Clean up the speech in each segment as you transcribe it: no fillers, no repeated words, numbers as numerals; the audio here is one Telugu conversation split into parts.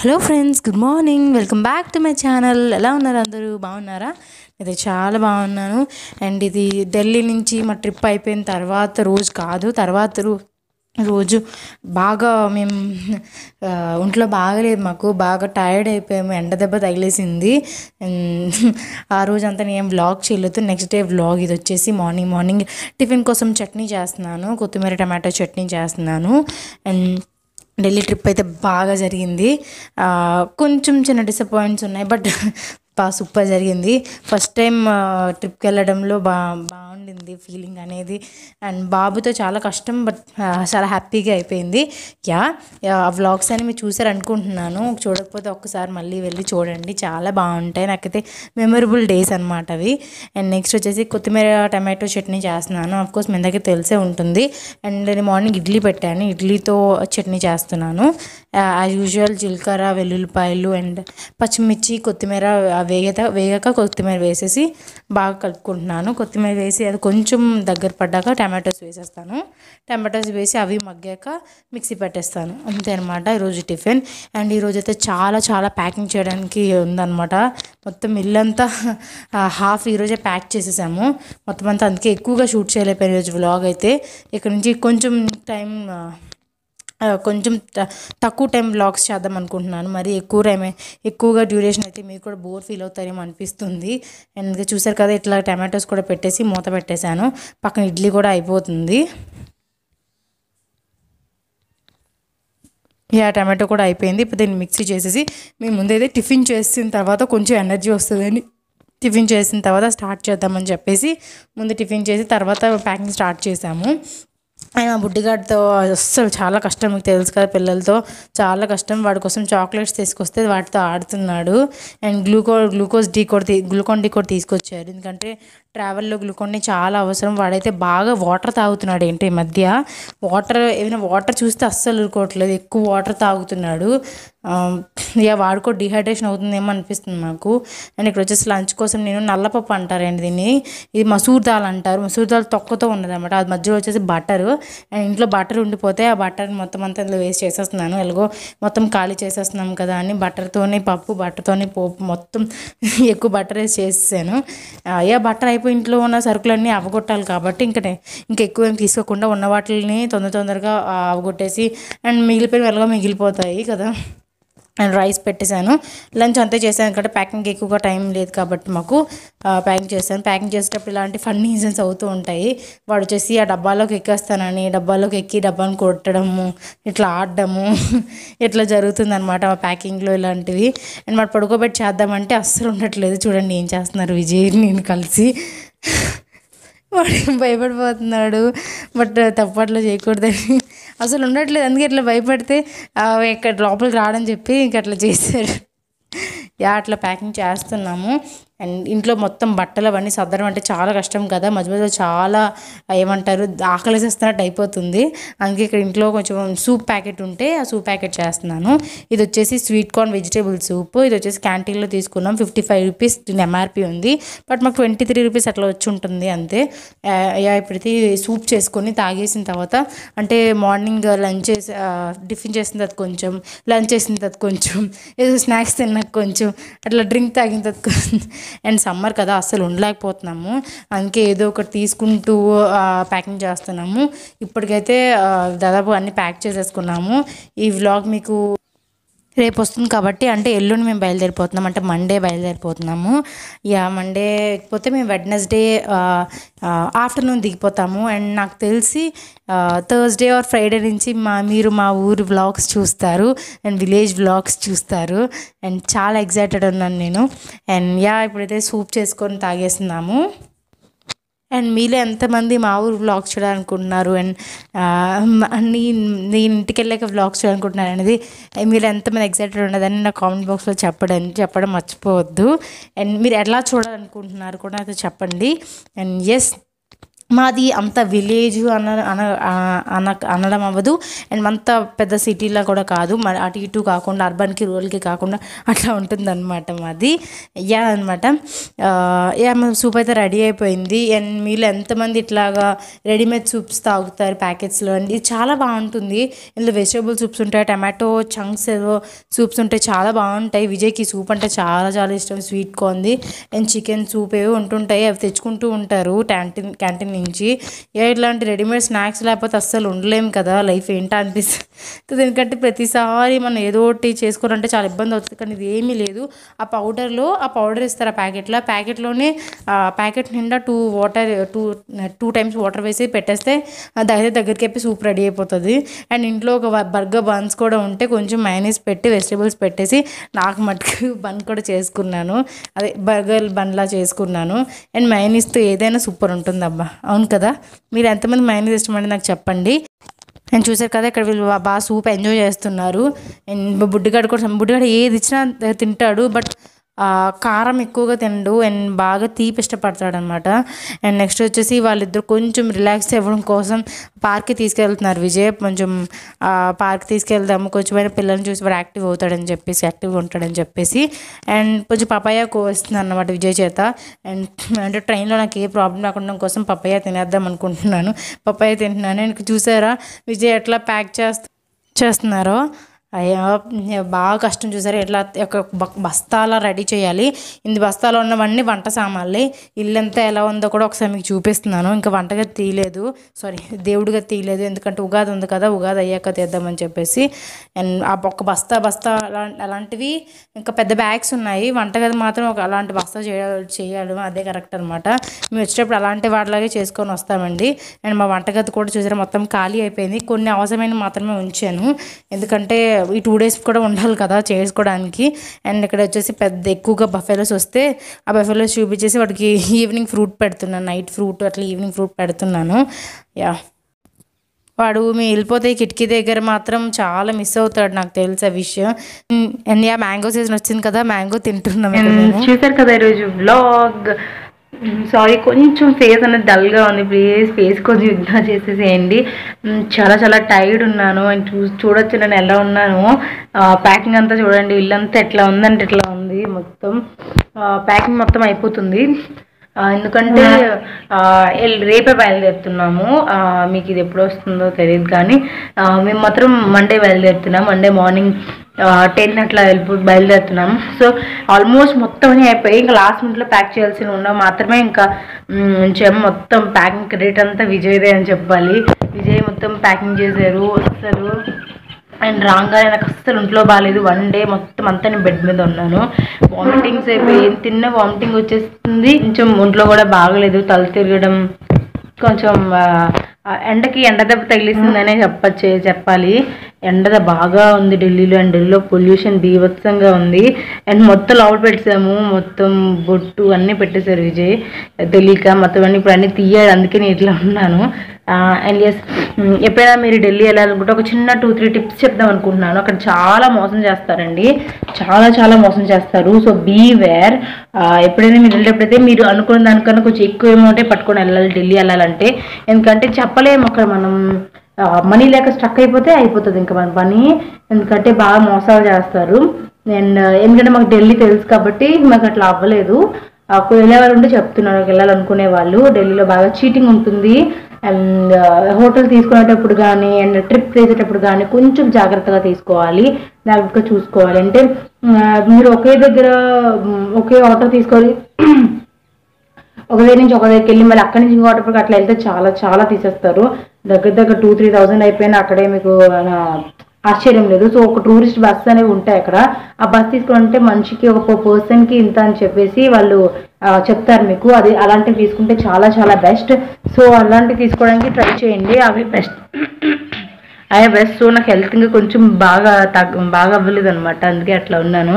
Hello friends, good morning. Welcome back to my channel. ఎలా ఉన్నారు అందరూ? బాగున్నారా? ఇది చాలా బాగున్నాను. అండ్ ఇది ఢిల్లీ నుంచి మా ట్రిప్ అయిపోయిన తర్వాత రోజు కాదు, రోజు బాగా మేము ఒంట్లో బాగలేదు, మాకు బాగా టైర్డ్ అయిపోయాము, ఎండ దెబ్బ తగిలేసింది. ఆ రోజు అంతా నేను వ్లాగ్ చేయలేదు. Next day vlog. ఇది వచ్చేసి మార్నింగ్ టిఫిన్ కోసం చట్నీ చేస్తున్నాను, కొత్తిమీర టమాటో చట్నీ చేస్తున్నాను. అండ్ ఢిల్లీ ట్రిప్ అయితే బాగా జరిగింది. కొంచెం చిన్న డిసప్పాయింట్స్ ఉన్నాయి, బట్ బాగా సూపర్ జరిగింది. ఫస్ట్ టైం ట్రిప్కి వెళ్ళడంలో బాగుండింది ఫీలింగ్ అనేది. అండ్ బాబుతో చాలా కష్టం, బట్ చాలా హ్యాపీగా అయిపోయింది. ఆ వ్లాగ్స్ అని మీరు చూసారు అనుకుంటున్నాను. చూడకపోతే ఒక్కసారి మళ్ళీ వెళ్ళి చూడండి, చాలా బాగుంటాయి. నాకైతే మెమొరబుల్ డేస్ అనమాట అవి. అండ్ నెక్స్ట్ వచ్చేసి కొత్తిమీర టమాటో చట్నీ చేస్తున్నాను. అఫ్కోర్స్ మీ దగ్గర తెలిసే ఉంటుంది. అండ్ నేను మార్నింగ్ ఇడ్లీ పెట్టాను, ఇడ్లీతో చట్నీ చేస్తున్నాను. యాజ్ యూజువల్ జీలకర్ర, వెల్లుల్లిపాయలు అండ్ పచ్చిమిర్చి, కొత్తిమీర వేగాక కొత్తిమీర వేసేసి బాగా కలుపుకుంటున్నాను. కొత్తిమీర వేసి అది కొంచెం దగ్గర పడ్డాక టమాటోస్ వేసేస్తాను. టమాటోస్ వేసి అవి మగ్గాక మిక్సీ పెట్టేస్తాను. అంతే అనమాట ఈరోజు టిఫిన్. అండ్ ఈరోజు అయితే చాలా ప్యాకింగ్ చేయడానికి ఉందన్నమాట. మొత్తం ఇల్లంతా హాఫ్ ఈరోజే ప్యాక్ చేసేసాము మొత్తం అంతా. అందుకే ఎక్కువగా షూట్ చేయలేకపోయాను ఈరోజు వ్లాగ్ అయితే. ఇక్కడ నుంచి కొంచెం తక్కువ టైం వ్లాగ్స్ చేద్దాం అనుకుంటున్నాను. మరి ఎక్కువగా డ్యూరేషన్ అయితే మీరు కూడా బోర్ ఫీల్ అవుతారేమో అనిపిస్తుంది. అండ్ చూసారు కదా, ఇట్లా టమాటోస్ కూడా పెట్టేసి మూత పెట్టేశాను. పక్కన ఇడ్లీ కూడా అయిపోతుంది. టమాటో కూడా అయిపోయింది. ఇప్పుడు దీన్ని మిక్సీ చేసేసి మేము ముందైతే టిఫిన్ చేసిన తర్వాత కొంచెం ఎనర్జీ వస్తుందని టిఫిన్ చేసిన తర్వాత స్టార్ట్ చేద్దామని చెప్పేసి ముందు టిఫిన్ చేసి తర్వాత ప్యాకింగ్ స్టార్ట్ చేసాము. ఆయన బుడ్డిగాడితో అస్సలు చాలా కష్టం, మీకు తెలుసు కదా, పిల్లలతో చాలా కష్టం. వాడి కోసం చాక్లెట్స్ తీసుకొస్తే వాటితో ఆడుతున్నాడు. అండ్ గ్లూకోన్ డీ కూడా తీసుకొచ్చారు, ఎందుకంటే ట్రావెల్లో గ్లూకోన్ చాలా అవసరం. వాడైతే బాగా వాటర్ తాగుతున్నాడు. ఏంటి ఈ మధ్య ఏమైనా వాటర్ చూస్తే అస్సలు ఊరుకోవట్లేదు, ఎక్కువ వాటర్ తాగుతున్నాడు. వాడుకో డిహైడ్రేషన్ అవుతుందేమో అనిపిస్తుంది నాకు. అండ్ ఇక్కడ వచ్చేసి లంచ్ కోసం నేను నల్లపప్పు అంటారండి దీన్ని, ఇది మసూర్ దాల్ అంటారు. మసూర్ దాల్ తొక్కతో ఉన్నదన్నమాట. అది మధ్యలో వచ్చేసి బటరు. అండ్ ఇంట్లో బటర్ ఉండిపోతే ఆ బటర్ని మొత్తం అంతా ఇందులో వేస్ట్ చేసేస్తున్నాను. ఎలాగో మొత్తం ఖాళీ చేసేస్తున్నాం కదా అని బటర్తోనే బటర్తోనే పోపు మొత్తం ఎక్కువ బటర్ వేసి చేసేసాను. బటర్ అయిపోయి ఇంట్లో ఉన్న సరుకులన్నీ అవగొట్టాలి కాబట్టి ఇంకా ఎక్కువ ఏం తీసుకోకుండా ఉన్న వాటిని తొందరగా అవగొట్టేసి అండ్ మిగిలిపోతాయి కదా. అండ్ రైస్ పెట్టేశాను. లంచ్ అంతే చేశాను, ఎందుకంటే ప్యాకింగ్ ఎక్కువగా టైం లేదు కాబట్టి మాకు ప్యాకింగ్ చేశాను. ప్యాకింగ్ చేసేటప్పుడు ఇలాంటి ఫన్నీ ఇన్సిడెంట్స్ అవుతూ ఉంటాయి. వాడు వచ్చేసి ఆ డబ్బాలోకి డబ్బాలోకి ఎక్కి డబ్బాను కొట్టడము, ఇట్లా ఆడడము ఇట్లా జరుగుతుంది అనమాట మా ప్యాకింగ్లో ఇలాంటివి. అండ్ వాడు పడుకోబెట్టి చేద్దామంటే అస్సలు ఉండట్లేదు. చూడండి ఏం చేస్తున్నారు విజయ్ నేను కలిసి. వాడు భయపడిపోతున్నాడు, బట్ తప్పట్లో చేయకూడదని అసలు ఉండట్లేదు. అందుకే ఇట్లా భయపడితే ఇక్కడ లోపలికి రాడని చెప్పి ఇంక అట్లా చేశాడు. అట్లా ప్యాకింగ్ చేస్తున్నాము. అండ్ ఇంట్లో మొత్తం బట్టలు అవన్నీ సర్దడం అంటే చాలా కష్టం కదా. మధ్యలో చాలా ఏమంటారు ఆకలిసేస్తున్నట్టు అయిపోతుంది. అందుకే ఇక్కడ ఇంట్లో కొంచెం సూప్ ప్యాకెట్ ఉంటే ఆ సూప్ ప్యాకెట్ చేస్తున్నాను. ఇది వచ్చేసి స్వీట్ కార్న్ వెజిటేబుల్ సూప్. ఇది వచ్చేసి క్యాంటీన్లో తీసుకున్నాం. 55 రూపీస్ ఎంఆర్పి ఉంది, బట్ మాకు 23 రూపీస్ అట్లా వచ్చి ఉంటుంది అంతే. ఇప్పుడైతే సూప్ చేసుకొని తాగేసిన తర్వాత, అంటే మార్నింగ్ టిఫిన్ చేసిన తర్వాత కొంచెం, లంచ్ చేసిన తర్వాత కొంచెం, ఏదో స్నాక్స్ తిన్నాక కొంచెం, అట్లా డ్రింక్ తాగిన తర్వాత కొంచెం. అండ్ సమ్మర్ కదా అస్సలు ఉండలేకపోతున్నాము, అందుకే ఏదో ఒకటి తీసుకుంటూ ప్యాకింగ్ చేస్తున్నాము. ఇప్పటికైతే దాదాపు అన్నీ ప్యాక్ చేసేసుకున్నాము. ఈ వ్లాగ్ మీకు రేపు వస్తుంది కాబట్టి, అంటే ఎల్లుండి మేము బయలుదేరిపోతున్నాం, అంటే మండే బయలుదేరిపోతున్నాము. మండే పోతే మేము వెడ్నెస్డే ఆఫ్టర్నూన్ దిగిపోతాము. అండ్ నాకు తెలిసి థర్స్డే ఆర్ ఫ్రైడే నుంచి మీరు మా ఊరు వ్లాగ్స్ చూస్తారు అండ్ విలేజ్ వ్లాగ్స్ చూస్తారు. అండ్ చాలా ఎక్సైటెడ్ ఉన్నాను నేను. అండ్ ఇప్పుడైతే సూప్ చేసుకొని తాగేస్తున్నాము. అండ్ మీలో ఎంతమంది మా ఊరు వ్లాగ్స్ చూడాలనుకుంటున్నారు అండ్ నేను ఇంటికి వెళ్ళాక వ్లాగ్స్ చూడాలనుకుంటున్నారు అనేది, మీరు ఎంతమంది ఎక్సైటెడ్ ఉన్నదని నా కామెంట్ బాక్స్లో చెప్పడం మర్చిపోవద్దు. అండ్ మీరు ఎలా చూడాలనుకుంటున్నారు కూడా అయితే చెప్పండి. అండ్ మాది అంత విలేజ్ అనడం అవ్వదు, అండ్ అంత పెద్ద సిటీలో కూడా కాదు, మరి అటు ఇటు కాకుండా అర్బన్కి రూరల్కి కాకుండా అట్లా ఉంటుందన్నమాట మాది. అనమాట. మా సూప్ అయితే రెడీ అయిపోయింది. అండ్ మీలో ఎంతమంది ఇట్లాగా రెడీమేడ్ సూప్స్ తాగుతారు ప్యాకెట్స్లో అండి? ఇది చాలా బాగుంటుంది. ఇందులో వెజిటేబుల్ సూప్స్ ఉంటాయి, టమాటో చంక్స్ ఏవో సూప్స్ ఉంటాయి, చాలా బాగుంటాయి. విజయ్కి సూప్ అంటే చాలా చాలా ఇష్టం, స్వీట్ కార్న్ది అండ్ చికెన్ సూప్ ఏవో ఉంటుంటాయి, అవి తెచ్చుకుంటూ ఉంటారు క్యాంటీన్ నుంచి. ఇట్లాంటి రెడీమేడ్ స్నాక్స్ లేకపోతే అస్సలు ఉండలేము కదా, లైఫ్ ఏంటో అనిపిస్తుంది. ఎందుకంటే ప్రతిసారి మనం ఏదో ఒకటి చేసుకోవాలంటే చాలా ఇబ్బంది అవుతుంది, కానీ ఇది ఏమీ లేదు. ఆ పౌడర్ ఇస్తారు ఆ ప్యాకెట్లోనే ప్యాకెట్ నిండా టూ టైమ్స్ వాటర్ వేసి పెట్టేస్తే దగ్గరికి అయిపోయి సూప్ రెడీ అయిపోతుంది. అండ్ ఇంట్లో ఒక బర్గర్ బన్స్ కూడా ఉంటే కొంచెం మైనీస్ పెట్టి వెజిటేబుల్స్ పెట్టేసి నాకు మటుకు బన్ కూడా చేసుకున్నాను, అదే బర్గర్ బన్లా చేసుకున్నాను. అండ్ మైనీస్తో ఏదైనా సూపర్ ఉంటుంది అబ్బా, అవును కదా? మీరు ఎంతమంది మైనీస్ ఇష్టమంటే నాకు చెప్పండి. నేను చూసారు కదా ఇక్కడ వీళ్ళు బాగా సూప్ ఎంజాయ్ చేస్తున్నారు. అండ్ బుడ్డిగాడు ఏది ఇచ్చినా తింటాడు, బట్ కారం ఎక్కువగా తినడు అండ్ బాగా తీపి ఇష్టపడతాడు అనమాట. అండ్ నెక్స్ట్ వచ్చేసి వాళ్ళిద్దరు కొంచెం రిలాక్స్ అవ్వడం కోసం పార్క్కి తీసుకెళ్తున్నారు. విజయ్ కొంచెం పార్క్ తీసుకెళ్దాము, కొంచెమైనా పిల్లల్ని చూసి వాడు యాక్టివ్గా ఉంటాడని చెప్పేసి అండ్ కొంచెం పపాయ కోస్తుంది అన్నమాట విజయ్ చేత. అండ్ అంటే ట్రైన్లో నాకు ఏ ప్రాబ్లం రాకుండా కోసం పపాయ తినేద్దాం అనుకుంటున్నాను, పపాయ తింటున్నాను. అండ్ చూసారా విజయ్ ఎట్లా ప్యాక్ చేస్తున్నారో, అయ్యా బాగా కష్టం. చూసారు ఎట్లా ఒక బస్తాలా రెడీ చేయాలి. ఇన్ని బస్తాలో ఉన్నవన్నీ వంట సామాన్లే. ఇల్లంతా ఎలా ఉందో కూడా ఒకసారి మీకు చూపిస్తున్నాను. ఇంకా వంటగది తీయలేదు, దేవుడిగా తీయలేదు, ఎందుకంటే ఉగాది ఉంది కదా, ఉగాది అయ్యాక తీద్దామని చెప్పేసి. అండ్ ఆ ఒక బస్తా అలాంటివి ఇంకా పెద్ద బ్యాగ్స్ ఉన్నాయి. వంటగది మాత్రం ఒక అలాంటి బస్తా చేయాలి, అదే కరెక్ట్ అనమాట. మేము వచ్చేటప్పుడు అలాంటి వాటిలాగే చేసుకొని వస్తామండి. అండ్ మా వంటగది కూడా చూసారా మొత్తం ఖాళీ అయిపోయింది, కొన్ని అవసరమైన మాత్రమే ఉంచాను, ఎందుకంటే ఈ 2 days కూడా ఉండాలి కదా చేసుకోవడానికి. అండ్ ఇక్కడ వచ్చేసి ఎక్కువగా బఫెలోస్ వస్తే ఆ బఫెలోస్ చూపించేసి వాడికి ఈవినింగ్ ఫ్రూట్ పెడుతున్నాను, నైట్ ఫ్రూట్ అట్లా ఈవినింగ్ ఫ్రూట్ పెడుతున్నాను. వాడు వెళ్ళిపోతే కిటికీ దగ్గర మాత్రం చాలా మిస్ అవుతాడు, నాకు తెలుసు ఆ విషయం. అండ్ మ్యాంగో సీజన్ వచ్చింది కదా, మ్యాంగో తింటున్నాం. చూసారు కదా ఈరోజు వ్లాగ్. సారీ కొంచెం ఫేస్ అనేది డల్గా ఉంది, ప్లీజ్ ఫేస్ కొంచెం యుద్ధం చేసేసేయండి. చాలా చాలా టైర్డ్ ఉన్నాను. అండ్ చూడొచ్చు నేను ఎలా ఉన్నాను. ప్యాకింగ్ అంతా చూడండి, ఇల్లంతా ఎట్లా ఉందంటే ఎట్లా ఉంది, మొత్తం ప్యాకింగ్ మొత్తం అయిపోతుంది. ఎందుకంటే రేపే బయలుదేరుతున్నాము. మీకు ఇది ఎప్పుడు వస్తుందో తెలియదు, కానీ మేము మాత్రం మండే బయలుదేరుతున్నాం. మండే మార్నింగ్ 10 అట్లా బయలుదేరుతున్నాం. సో ఆల్మోస్ట్ మొత్తం అయిపోయి ఇంకా లాస్ట్ మినిట్లో ప్యాక్ చేయాల్సి ఉండవు మాత్రమే. ఇంకా మొత్తం ప్యాకింగ్ క్రెడిట్ అంతా విజయ్దే అని చెప్పాలి. విజయ్ మొత్తం ప్యాకింగ్ చేశారు అసలు. అండ్ రాగానే నాకు అస్సలు ఒంట్లో బాగాలేదు, 1 day మొత్తం అంతా నేను బెడ్ మీద ఉన్నాను. వామిటింగ్స్ అయిపోయి ఏం తిన్నా వామిటింగ్ వచ్చేస్తుంది, కొంచెం ఒంట్లో కూడా బాగలేదు, తల తిరగడం, కొంచెం ఎండకి ఎండ దెబ్బ తగిలిస్తుందనే చెప్పాలి. ఎండ బాగా ఉంది ఢిల్లీలో. అండ్ ఢిల్లీలో పొల్యూషన్ బీభత్సంగా ఉంది. అండ్ మొత్తం లోపల పెట్టేసాము, మొత్తం బొట్టు అన్నీ పెట్టేశారు విజయ్ తెలియక. మొత్తం అన్నీ ఇప్పుడు అన్నీ తీయాలి, అందుకే నేను ఇట్లా ఉన్నాను. అండ్ ఎస్, ఎప్పుడైనా మీరు ఢిల్లీ వెళ్ళాలనుకుంటే ఒక చిన్న 2-3 టిప్స్ చెప్దాం అనుకుంటున్నాను. అక్కడ చాలా మోసం చేస్తారండి, చాలా చాలా మోసం చేస్తారు. So beware. ఎప్పుడైనా మీరు వెళ్ళేటప్పుడైతే మీరు అనుకున్న దానికన్నా కొంచెం ఎక్కువ అమౌంటే పట్టుకొని వెళ్ళాలి ఢిల్లీ వెళ్ళాలంటే. ఎందుకంటే చెప్పలేము, అక్కడ మనం మనీ లేక స్ట్రక్ అయిపోతుంది ఇంకా మన పని, ఎందుకంటే బాగా మోసాలు చేస్తారు. అండ్ ఎందుకంటే మాకు ఢిల్లీ తెలుసు కాబట్టి మాకు అట్లా అవ్వలేదు. వెళ్ళేవాళ్ళు ఉంటే చెప్తున్నాను, వెళ్ళాలనుకునే వాళ్ళు. ఢిల్లీలో బాగా చీటింగ్ ఉంటుంది. అండ్ హోటల్ తీసుకునేటప్పుడు కానీ అండ్ ట్రిప్ వేసేటప్పుడు కానీ కొంచెం జాగ్రత్తగా తీసుకోవాలి, జాగ్రత్తగా చూసుకోవాలి. అంటే మీరు ఒకే హోటల్ తీసుకోవాలి, ఒక దగ్గర నుంచి ఒక దగ్గరికి వెళ్ళి మళ్ళీ అక్కడి నుంచి ఇంకో హోటల్కి అట్లా వెళ్తే చాలా చాలా తీసేస్తారు. దగ్గర 2-3 thousand అయిపోయినా అక్కడే మీకు ఆశ్చర్యం లేదు. సో ఒక టూరిస్ట్ బస్ అనేవి ఉంటాయి అక్కడ. ఆ బస్ తీసుకుంటే మనిషికి ఒక పర్సన్కి ఇంత అని చెప్పేసి వాళ్ళు చెప్తారు మీకు. అది అలాంటివి తీసుకుంటే చాలా చాలా బెస్ట్. సో అలాంటివి తీసుకోవడానికి ట్రై చేయండి, అవి బెస్ట్. సో నాకు హెల్త్ ఇంకా కొంచెం బాగా అవ్వలేదు అనమాట, అందుకే అట్లా ఉన్నాను.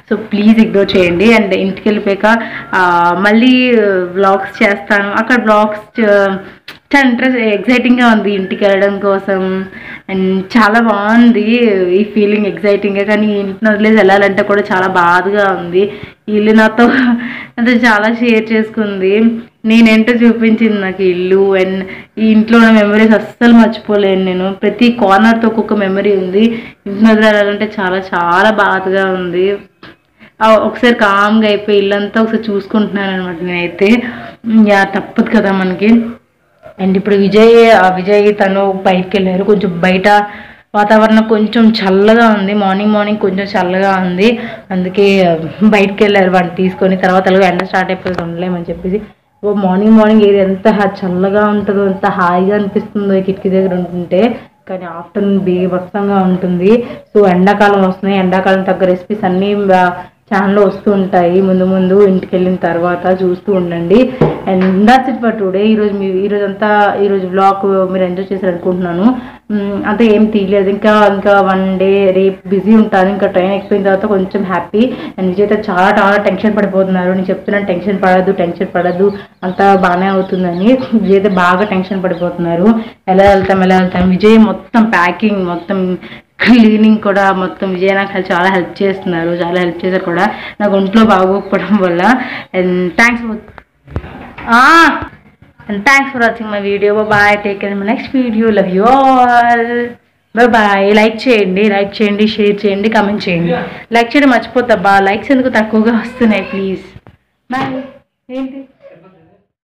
సో ప్లీజ్ ఇగ్నోర్ చేయండి. అండ్ ఇంటికి వెళ్ళిపోయాక మళ్ళీ వ్లాగ్స్ చేస్తాను. అక్కడ వ్లాగ్స్ చాలా ఎగ్జైటింగ్గా ఉంది ఇంటికి వెళ్ళడం కోసం. అండ్ చాలా బాగుంది ఈ ఫీలింగ్, ఎగ్జైటింగ్గా. కానీ ఇంటిని వదిలేసి వెళ్ళాలంటే కూడా చాలా బాధగా ఉంది. ఇల్లు నాతో చాలా షేర్ చేసుకుంది. నేనేంటో చూపించింది నాకు ఇల్లు. అండ్ ఈ ఇంట్లో ఉన్న మెమరీస్ అస్సలు మర్చిపోలేను నేను. ప్రతి కార్నర్తో ఒక్కొక్క మెమరీ ఉంది. ఇంటి వదిలేయాలంటే చాలా చాలా బాధగా ఉంది. ఒకసారి కామ్గా అయిపోయి ఇల్లంతా ఒకసారి చూసుకుంటున్నాను అనమాట నేనైతే. తప్పదు కదా మనకి. అండ్ ఇప్పుడు విజయ్ తను బయటకు వెళ్ళారు. కొంచెం బయట వాతావరణం కొంచెం చల్లగా ఉంది. మార్నింగ్ కొంచెం చల్లగా ఉంది, అందుకే బయటకు వెళ్ళారు వాడిని తీసుకొని. తర్వాత అలాగే ఎండ స్టార్ట్ అయిపోతుంది, ఉండలేమని చెప్పేసి. మార్నింగ్ ఏది ఎంత చల్లగా ఉంటుందో, ఎంత హాయిగా అనిపిస్తుందో ఈ కిటికీ దగ్గర ఉంటుంటే. కానీ ఆఫ్టర్నూన్ బీభత్సంగా ఉంటుంది. సో ఎండాకాలం వస్తున్నాయి, ఎండాకాలం తగ్గ రెసిపీస్ అన్నీ ఛానల్లో వస్తూ ఉంటాయి. ముందు ఇంటికి వెళ్ళిన తర్వాత చూస్తూ ఉండండి. And that's it for today. ఈరోజు వ్లాగ్ మీరు ఎంజాయ్ చేశారు అనుకుంటున్నాను. అంతా ఏం తీయలేదు. ఇంకా 1 డే రేపు బిజీ ఉంటాను. ఇంకా ట్రైన్ ఎక్కిపోయిన తర్వాత కొంచెం హ్యాపీ. అండ్ విజయ్ అయితే చాలా టెన్షన్ పడిపోతున్నారు. నేను చెప్తున్నాను టెన్షన్ పడద్దు అంతా బాగానే అవుతుందని. విజయ్ అయితే బాగా టెన్షన్ పడిపోతున్నారు. ఎలా వెళ్తాం. విజయ్ మొత్తం ప్యాకింగ్, మొత్తం క్లీనింగ్ కూడా మొత్తం విజయ్ నాకు చాలా హెల్ప్ చేస్తున్నారు. చాలా హెల్ప్ చేశారు కూడా నాకు ఒంట్లో బాగోకపోవడం వల్ల. And thanks for watching my video. Bye, take care. My next video. Love you all. Bye. Like చేయండి, షేర్ చేయండి, కామెంట్ చేయండి. లైక్ చేయడం మర్చిపోద్దబ్బా. లైక్స్ ఎందుకు తక్కువగా వస్తున్నాయి, ప్లీజ్. బాయ్. ఏంటి